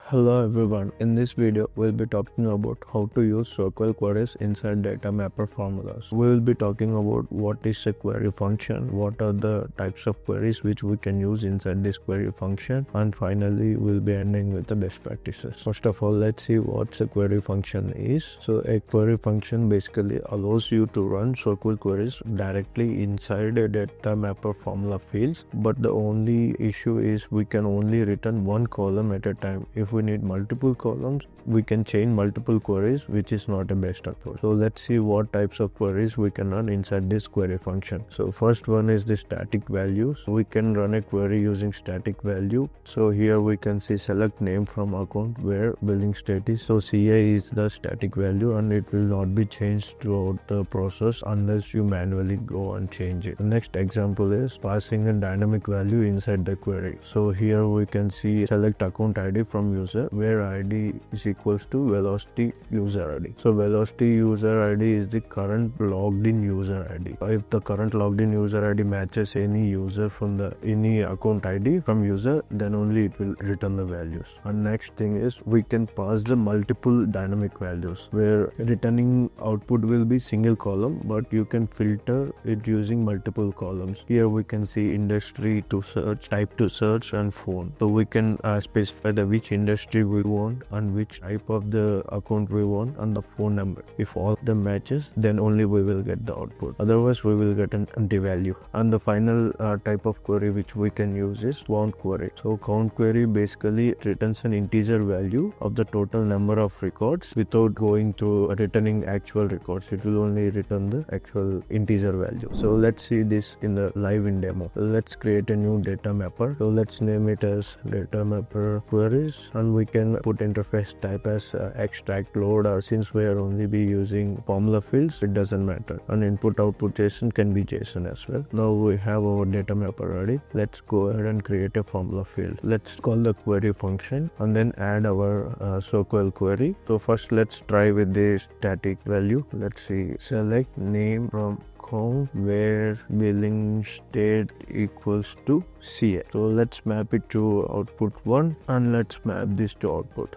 Hello everyone, in this video we'll be talking about how to use SOQL queries inside data mapper formulas. We'll be talking about what is a query function, what are the types of queries which we can use inside this query function, and finally we'll be ending with the best practices. First of all, let's see what a query function is. So a query function basically allows you to run SOQL queries directly inside a data mapper formula fields, but the only issue is we can only return one column at a time. If we need multiple columns, we can chain multiple queries, which is not a best approach. So let's see what types of queries we can run inside this query function. So first one is the static values. We can run a query using static value. So here we can see select name from account where billing state is. So CA is the static value and it will not be changed throughout the process unless you manually go and change it. The next example is passing a dynamic value inside the query. So here we can see select account ID from user where ID is equals to velocity user ID. So velocity user ID is the current logged in user ID. If the current logged in user ID matches any user from any account ID from user, then only it will return the values. And next thing is we can pass the multiple dynamic values where returning output will be single column, but you can filter it using multiple columns. Here we can see industry to search, type to search, and phone. So we can specify which industry we want and which type of the account we want and the phone number. If all of them matches, then only we will get the output. Otherwise we will get an empty value. And the final type of query which we can use is COUNTQUERY. So COUNTQUERY basically returns an integer value of the total number of records without going through returning actual records. It will only return the actual integer value. So let's see this in the live in demo. Let's create a new data mapper. So let's name it as data mapper queries, and we can put interface type as extract, load, or since we are only be using formula fields, it doesn't matter. And input output JSON can be JSON as well. Now we have our data mapper ready. Let's go ahead and create a formula field. Let's call the query function and then add our SOQL query. So first let's try with the static value. Let's see, select name from account where billing state equals to CA. So let's map it to output 1 and let's map this to output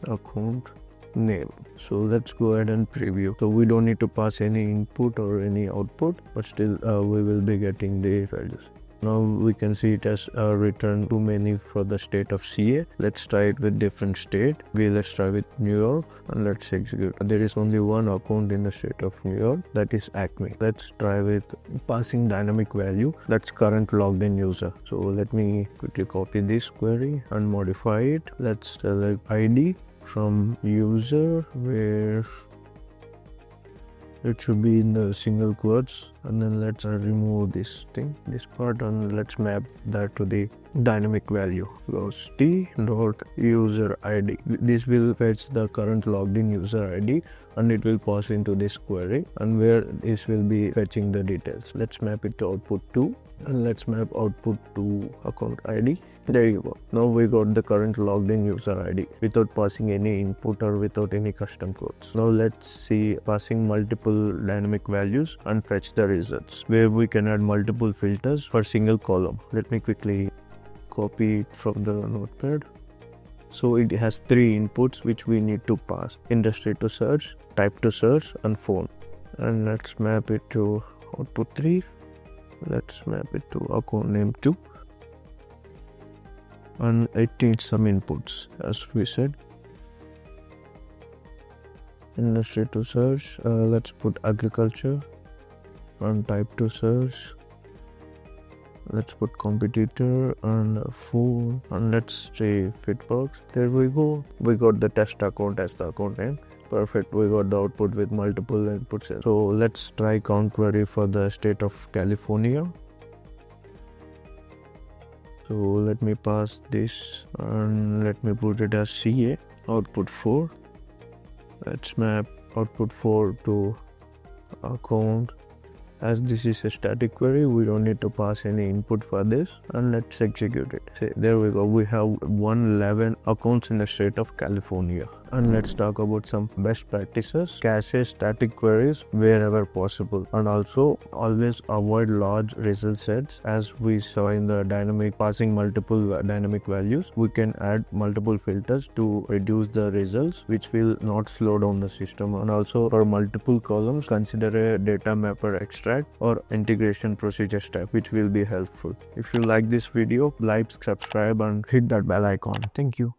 account name. So let's go ahead and preview. So we don't need to pass any input or any output, but still we will be getting the values. Now we can see it has returned too many for the state of CA. Let's try it with different state. Let's try with New York and let's execute. There is only one account in the state of New York, that is Acme. Let's try with passing dynamic value, that's current logged in user. So let me quickly copy this query and modify it. Let's select ID from user where it should be in the single quotes, and then let's remove this part, and let's map that to the dynamic value. Velocity dot user ID. This will fetch the current logged in user ID and it will pass into this query, and where this will be fetching the details. Let's map it to output 2 and let's map output to account ID. There you go. Now we got the current logged in user ID without passing any input or without any custom codes. Now let's see passing multiple dynamic values and fetch the results, where we can add multiple filters for single column. Let me quickly copy it from the notepad. So it has 3 inputs which we need to pass: industry to search, type to search, and phone. And let's map it to output 3. Let's map it to account name 2, and it needs some inputs as we said. Industry to search, let's put agriculture, and type to search, let's put competitor and food, and let's say Fitbox. There we go. We got the test account as the account name. Perfect. We got the output with multiple inputs. So let's try COUNTQUERY for the state of California. So let me pass this and let me put it as CA, output 4. Let's map output 4 to account As this is a static query, we don't need to pass any input for this, and let's execute it. See, there we go. We have 111 accounts in the state of California. And let's talk about some best practices. Cache static queries wherever possible, and also always avoid large result sets. As we saw in the dynamic, passing multiple dynamic values, we can add multiple filters to reduce the results, which will not slow down the system. And also for multiple columns, consider a data mapper extract or integration procedure step, which will be helpful. If you like this video, like, subscribe and hit that bell icon. Thank you.